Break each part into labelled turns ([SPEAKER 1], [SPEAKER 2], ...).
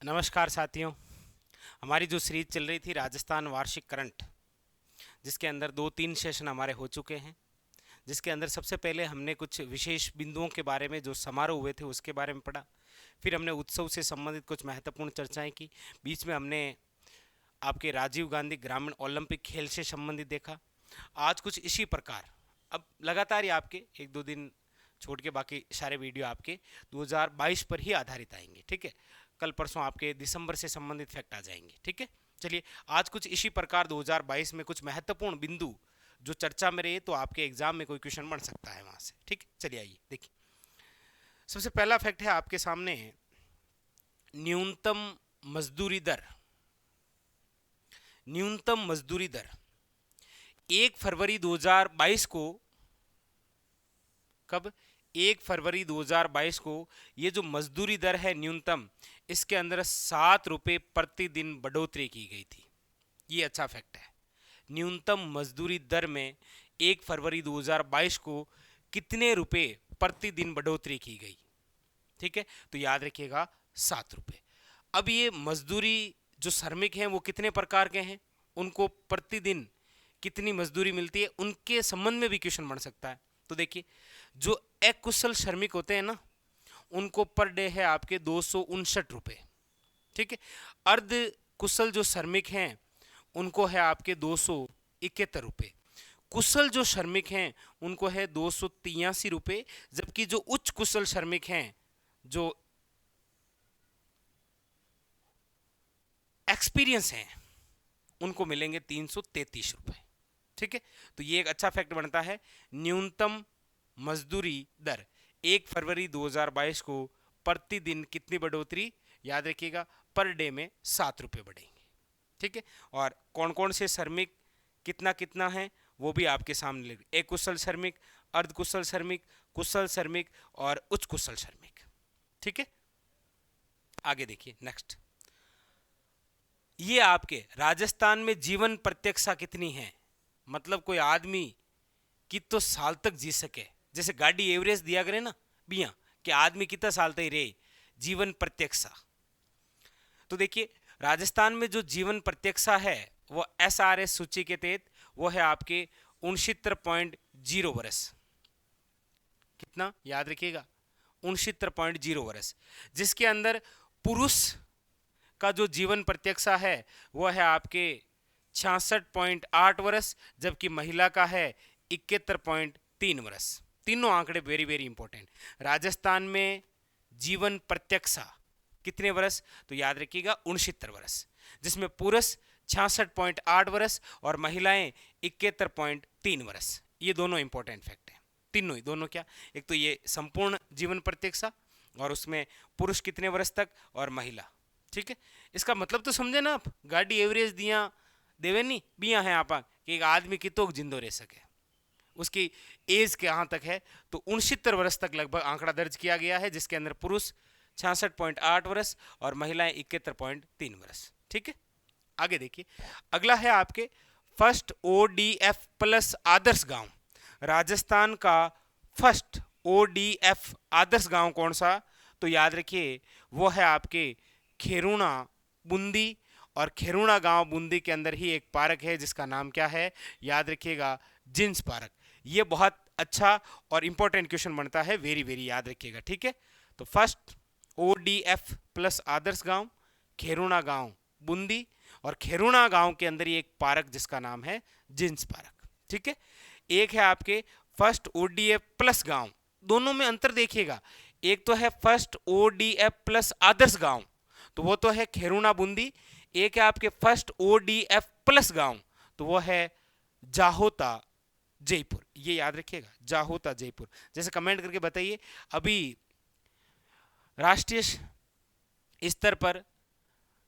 [SPEAKER 1] नमस्कार साथियों। हमारी जो सीरीज चल रही थी राजस्थान वार्षिक करंट, जिसके अंदर 2-3 सेशन हमारे हो चुके हैं, जिसके अंदर सबसे पहले हमने कुछ विशेष बिंदुओं के बारे में जो समारोह हुए थे उसके बारे में पढ़ा। फिर हमने उत्सव से संबंधित कुछ महत्वपूर्ण चर्चाएं की। बीच में हमने आपके राजीव गांधी ग्रामीण ओलंपिक खेल से संबंधित देखा। आज कुछ इसी प्रकार अब लगातार ही आपके 1-2 दिन छोड़ के बाकी सारे वीडियो आपके 2022 पर ही आधारित आएंगे। ठीक है, कल परसों आपके दिसंबर से संबंधित फैक्ट आ जाएंगे। ठीक है, चलिए आज कुछ इसी प्रकार 2022 में कुछ महत्वपूर्ण बिंदु जो चर्चा में रहे तो आपके एग्जाम में कोई क्वेश्चन बन सकता है वहां से। ठीक, चलिए आइए देखिए। सबसे पहला फैक्ट है आपके सामने, न्यूनतम मजदूरी दर। न्यूनतम मजदूरी दर 1 फरवरी 2022 को, कब? 1 फरवरी 2022 को ये जो मजदूरी दर है न्यूनतम, इसके अंदर 7 रुपये प्रतिदिन बढ़ोतरी की गई थी। ये अच्छा फैक्ट है। न्यूनतम मजदूरी दर में 1 फरवरी 2022 को कितने रुपए प्रतिदिन बढ़ोतरी की गई? ठीक है, तो याद रखिएगा 7 रुपये। अब ये मजदूरी जो श्रमिक हैं वो कितने प्रकार के हैं, उनको प्रतिदिन कितनी मजदूरी मिलती है, उनके संबंध में भी क्वेश्चन बन सकता है। तो देखिए, जो अकुशल श्रमिक होते हैं ना, उनको पर डे है आपके 259 रुपये। ठीक है, अर्ध कुशल जो श्रमिक हैं उनको है आपके 271 रुपये। कुशल जो श्रमिक हैं उनको है 283 रुपये, जबकि जो उच्च कुशल श्रमिक हैं, जो एक्सपीरियंस हैं, उनको मिलेंगे 333 रुपये। ठीक है, तो ये एक अच्छा फैक्ट बनता है। न्यूनतम मजदूरी दर 1 फरवरी 2022 को प्रतिदिन कितनी बढ़ोतरी? याद रखिएगा पर डे में 7 रुपये बढ़ेंगे। ठीक है, और कौन कौन से श्रमिक कितना कितना है वो भी आपके सामने लगे। एक कुशल श्रमिक, अर्धकुशल श्रमिक, कुशल श्रमिक और उच्च कुशल श्रमिक। ठीक है, आगे देखिए नेक्स्ट। ये आपके राजस्थान में जीवन प्रत्यक्षा कितनी है, मतलब कोई आदमी कितो साल तक जी सके, जैसे गाड़ी एवरेज दिया करे ना बिया कि आदमी कितना साल तक रहे, जीवन प्रत्यक्षा। तो देखिए राजस्थान में जो जीवन प्रत्यक्षा है वो SRS सूची के तहत वो है आपके 69.0 वर्ष। कितना? याद रखिएगा 69.0 वर्ष, जिसके अंदर पुरुष का जो जीवन प्रत्यक्षा है वो है आपके 66.8 वर्ष, जबकि महिला का है 71.3 वर्ष। तीनों आंकड़े वेरी वेरी इंपॉर्टेंट। राजस्थान में जीवन प्रत्यक्षा कितने वर्ष? तो याद रखिएगा 69 वर्ष, जिसमें पुरुष 66.8 वर्ष और महिलाएं 71.3 वर्ष। ये दोनों इंपॉर्टेंट फैक्ट हैं, तीनों ही। दोनों क्या? एक तो ये संपूर्ण जीवन प्रत्यक्षा और उसमें पुरुष कितने वर्ष तक और महिला। ठीक है, इसका मतलब तो समझे ना आप, गाड़ी एवरेज दिया देवे नहीं बिया है आप कि एक आदमी कितो जिंदो रह सके, उसकी एज कहाँ तक है, तो 69 वर्ष तक लगभग आंकड़ा दर्ज किया गया है, जिसके अंदर पुरुष 66.8 वर्ष और महिलाएं 71.3 वर्ष। ठीक है, आगे देखिए। अगला है आपके फर्स्ट ODF प्लस आदर्श गांव। राजस्थान का फर्स्ट ODF आदर्श गांव कौन सा? तो याद रखिए वो है आपके खेरुणा बूंदी, और खेरुणा गांव बूंदी के अंदर ही एक पार्क है जिसका नाम क्या है? याद रखिएगा जिंस पार्क। ये बहुत अच्छा और इंपॉर्टेंट क्वेश्चन बनता है, वेरी वेरी याद रखिएगा। ठीक है, तो फर्स्ट ODF प्लस आदर्श गांव, खेरुणा गांव बूंदी, और खेरुणा गांव के अंदर ही एक पार्क जिसका नाम है जिंस पार्क। ठीक है, एक है आपके फर्स्ट ODF प्लस गांव, दोनों में अंतर देखिएगा। एक तो है फर्स्ट ODF प्लस आदर्श गांव, तो वो तो है खेरुणा बूंदी। एक है आपके फर्स्ट ODF प्लस गांव, तो वो है जाहोता जयपुर। ये याद रखिएगा, जाहोता जयपुर। जैसे कमेंट करके बताइए, अभी राष्ट्रीय स्तर पर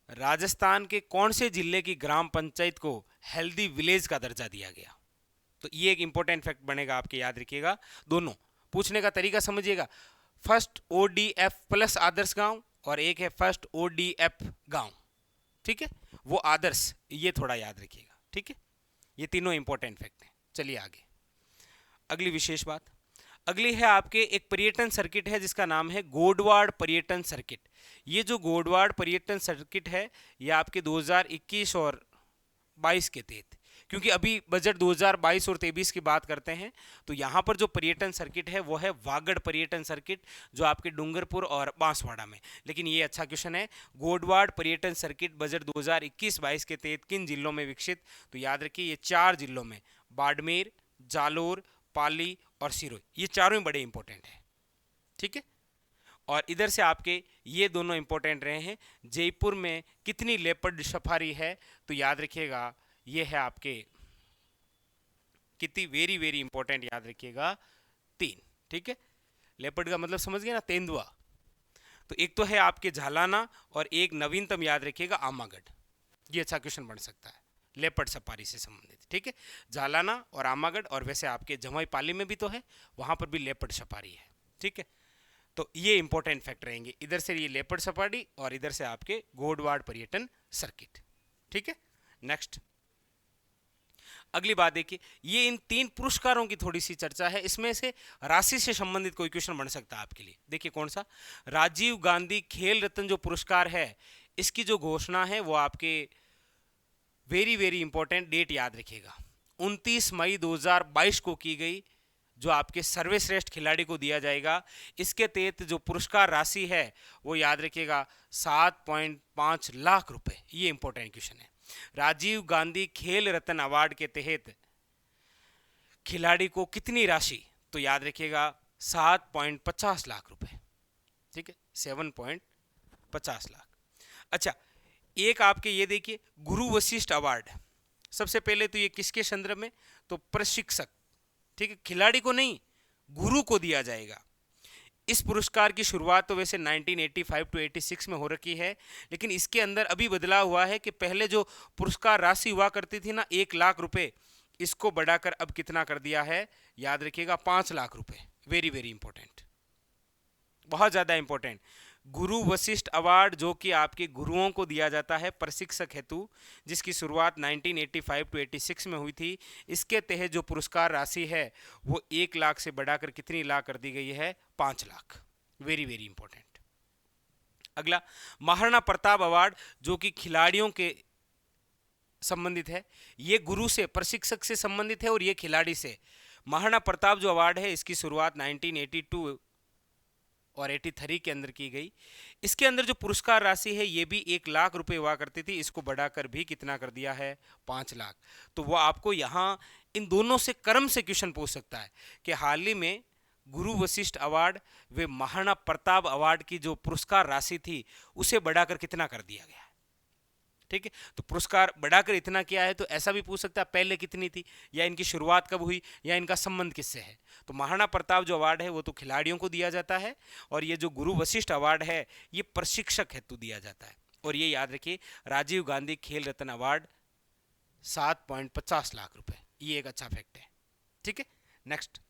[SPEAKER 1] राजस्थान के कौन से जिले की ग्राम पंचायत को हेल्दी विलेज का दर्जा दिया गया? तो ये एक इंपॉर्टेंट फैक्ट बनेगा आपके, याद रखिएगा। दोनों पूछने का तरीका समझिएगा, फर्स्ट ODF प्लस आदर्श गांव और एक है फर्स्ट ODF गांव। ठीक है, वो आदर्श, ये थोड़ा याद रखिएगा। ठीक है, ये तीनों इंपॉर्टेंट फैक्ट हैं। चलिए आगे, अगली विशेष बात। अगली है आपके एक पर्यटन सर्किट है जिसका नाम है गोडवाड़ पर्यटन सर्किट। ये जो गोडवाड़ पर्यटन सर्किट है ये आपके 2021 और 22 के तहत, क्योंकि अभी बजट 2022 और 23 की बात करते हैं, तो यहाँ पर जो पर्यटन सर्किट है वो है वागड़ पर्यटन सर्किट, जो आपके डूंगरपुर और बांसवाड़ा में। लेकिन ये अच्छा क्वेश्चन है, गोडवाड़ पर्यटन सर्किट बजट 2021-22 के तहत किन जिलों में विकसित? तो याद रखिए ये 4 जिलों में, बाड़मेर, जालोर, पाली और सिरोही, ये चारों ही बड़े इंपॉर्टेंट है। ठीक है, और इधर से आपके ये दोनों इंपॉर्टेंट रहे हैं। जयपुर में कितनी लेपर्ड सफारी है? तो याद रखिएगा ये है आपके कितनी, वेरी वेरी इंपॉर्टेंट, याद रखिएगा 3। ठीक है, लेपर्ड का मतलब समझ गए ना, तेंदुआ। तो एक तो है आपके झालाना और एक नवीनतम याद रखिएगा आमागढ़। ये अच्छा क्वेश्चन बन सकता है लेपर्ड सफारी से संबंधित। ठीक है, झालाना और आमागढ़, और वैसे आपके जमुई पाली में भी तो है, वहां पर भी लेपर्ड सफारी है। ठीक है, तो ये इंपॉर्टेंट फैक्ट रहेंगे, इधर से ये लेपर्ड सफारी और इधर से आपके गोडवाड़ पर्यटन सर्किट। ठीक है, नेक्स्ट अगली बात देखिए, ये इन 3 पुरस्कारों की थोड़ी सी चर्चा है, इसमें से राशि से संबंधित कोई क्वेश्चन बन सकता है आपके लिए। देखिए कौन सा, राजीव गांधी खेल रत्न जो पुरस्कार है, इसकी जो घोषणा है वो आपके वेरी वेरी इंपॉर्टेंट डेट याद रखिएगा 29 मई 2022 को की गई, जो आपके सर्वश्रेष्ठ खिलाड़ी को दिया जाएगा। इसके तहत जो पुरस्कार राशि है वो याद रखिएगा 7.5 लाख रुपए। ये इंपॉर्टेंट क्वेश्चन है, राजीव गांधी खेल रत्न अवार्ड के तहत खिलाड़ी को कितनी राशि? तो याद रखिएगा 7.50 लाख रुपए। ठीक है, 7.50 लाख। अच्छा, एक आपके ये देखिए गुरु वशिष्ठ अवार्ड, सबसे पहले तो ये किसके संदर्भ में? तो प्रशिक्षक, ठीक है, खिलाड़ी को नहीं, गुरु को दिया जाएगा। इस पुरस्कार की शुरुआत तो वैसे 1985 टू 86 में हो रखी है, लेकिन इसके अंदर अभी बदलाव हुआ है कि पहले जो पुरस्कार राशि हुआ करती थी ना 1 लाख रुपए, इसको बढ़ाकर अब कितना कर दिया है? याद रखिएगा 5 लाख रुपए। वेरी वेरी इंपॉर्टेंट, बहुत ज़्यादा इंपॉर्टेंट। गुरु वशिष्ठ अवार्ड जो कि आपके गुरुओं को दिया जाता है प्रशिक्षक हेतु, जिसकी शुरुआत 1985 टू 86 में हुई थी, इसके तहत जो पुरस्कार राशि है वो 1 लाख से बढ़ाकर कितनी लाख कर दी गई है? 5 लाख। Very very important. अगला महाराणा प्रताप अवार्ड जो कि खिलाड़ियों के संबंधित है, ये गुरु से, प्रशिक्षक से संबंधित है और ये खिलाड़ी से। महाराणा प्रताप जो अवार्ड है इसकी शुरुआत 1982 और 83 के अंदर की गई। इसके अंदर जो पुरस्कार राशि है ये भी 1 लाख रुपए हुआ करती थी, इसको बढ़ाकर भी कितना कर दिया है? 5 लाख। तो वो आपको यहाँ इन दोनों से क्रम से क्वेश्चन पूछ सकता है कि हाल ही में गुरु वशिष्ठ अवार्ड व महाराणा प्रताप अवार्ड की जो पुरस्कार राशि थी उसे बढ़ाकर कितना कर दिया गया है। ठीक है, तो पुरस्कार बढ़ाकर इतना किया है, तो ऐसा भी पूछ सकता है पहले कितनी थी, या इनकी शुरुआत कब हुई, या इनका संबंध किससे है। तो महाराणा प्रताप जो अवार्ड है वो तो खिलाड़ियों को दिया जाता है, और ये जो गुरु वशिष्ठ अवार्ड है ये प्रशिक्षक हेतु दिया जाता है। और ये याद रखिए राजीव गांधी खेल रत्न अवार्ड 7.50 लाख रुपए, ये एक अच्छा फैक्ट है। ठीक है, नेक्स्ट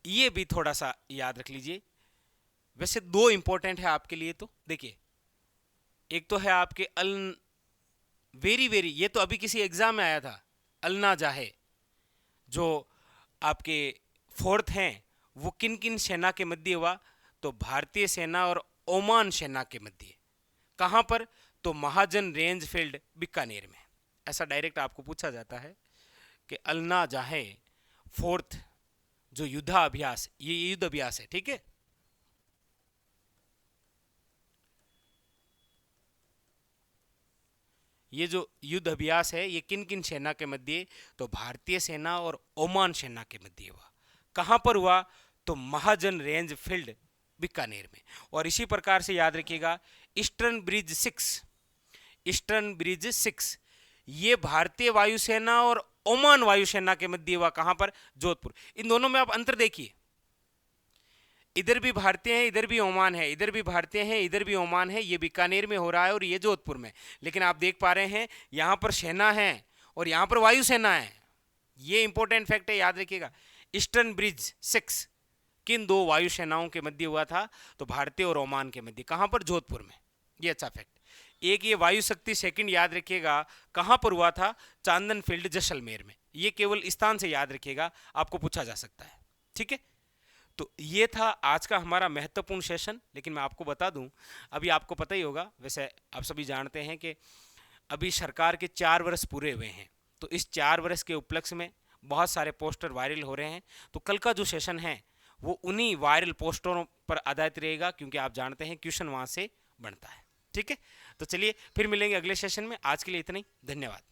[SPEAKER 1] ये भी थोड़ा सा याद रख लीजिए, वैसे 2 इंपॉर्टेंट है आपके लिए। तो देखिए, एक तो है आपके वेरी वेरी, ये तो अभी किसी एग्जाम में आया था, अलना जाहे, जो आपके 4th हैं, वो किन किन सेना के मध्य हुआ? तो भारतीय सेना और ओमान सेना के मध्य। कहां पर? तो महाजन रेंज फील्ड बीकानेर में। ऐसा डायरेक्ट आपको पूछा जाता है कि अलना जाहे 4th जो युद्धाभ्यास, ये युद्ध अभ्यास है। ठीक है, ये जो युद्ध अभ्यास है ये किन किन सेना के मध्य? तो भारतीय सेना और ओमान सेना के मध्य हुआ। कहां पर हुआ? तो महाजन रेंज फील्ड बीकानेर में। और इसी प्रकार से याद रखिएगा ईस्टर्न ब्रिज 6, ईस्टर्न ब्रिज 6 ये भारतीय वायुसेना और ओमान वायुसेना के मध्य हुआ। कहां पर? जोधपुर। इन दोनों में आप अंतर देखिए, इधर भी भारतीय है, इधर भी ओमान है, इधर भी भारतीय है, इधर भी ओमान है। ये बीकानेर में हो रहा है और ये जोधपुर में। लेकिन आप देख पा रहे हैं यहां पर सेना है और यहां पर वायुसेना है। ये इंपॉर्टेंट फैक्ट है, याद रखिएगा। ईस्टर्न ब्रिज 6 किन 2 वायुसेनाओं के मध्य हुआ था? तो भारतीय और ओमान के मध्य। कहां पर? जोधपुर में। ये अच्छा फैक्ट। एक ये वायु शक्ति सेकंड याद रखिएगा कहां पर हुआ था? चांदन फील्ड जैसलमेर में। ये केवल स्थान से याद रखिएगा, आपको पूछा जा सकता है। ठीक है, तो ये था आज का हमारा महत्वपूर्ण सेशन। लेकिन मैं आपको बता दूं, अभी आपको पता ही होगा, वैसे आप सभी जानते हैं कि अभी सरकार के 4 वर्ष पूरे हुए हैं, तो इस 4 वर्ष के उपलक्ष्य में बहुत सारे पोस्टर वायरल हो रहे हैं। तो कल का जो सेशन है वो उन्हीं वायरल पोस्टरों पर आधारित रहेगा, क्योंकि आप जानते हैं क्वेश्चन वहाँ से बनता है। ठीक है, तो चलिए फिर मिलेंगे अगले सेशन में। आज के लिए इतना ही, धन्यवाद।